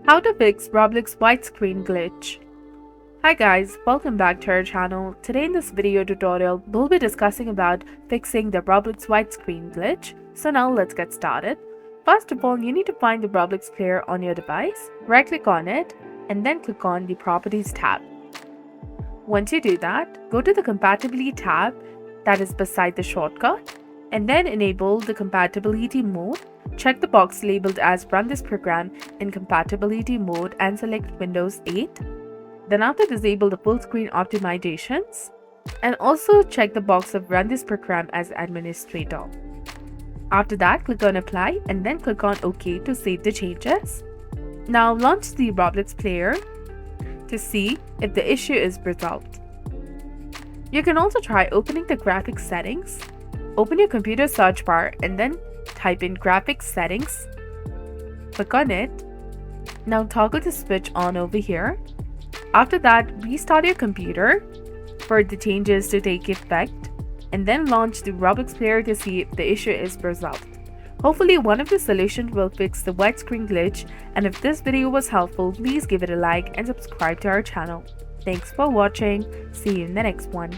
How to fix Roblox White Screen Glitch. Hi guys, welcome back to our channel. Today in this video tutorial, we'll be discussing about fixing the Roblox White Screen Glitch. So now let's get started. First of all, you need to find the Roblox player on your device, right click on it, and then click on the Properties tab. Once you do that, go to the Compatibility tab that is beside the shortcut, and then enable the Compatibility mode. Check the box labeled as Run this program in compatibility mode and select Windows 8. Then after, disable the full screen optimizations and also check the box of Run this program as administrator. After that, click on Apply and then click on OK to save the changes. Now launch the Roblox player to see if the issue is resolved. You can also try opening the graphics settings. Open your computer search bar and then type in graphics settings. Click on it. Now toggle the switch on over here. After that, restart your computer for the changes to take effect and then launch the Roblox player to see if the issue is resolved. Hopefully one of the solutions will fix the white screen glitch, and if this video was helpful, please give it a like and subscribe to our channel. Thanks for watching. See you in the next one.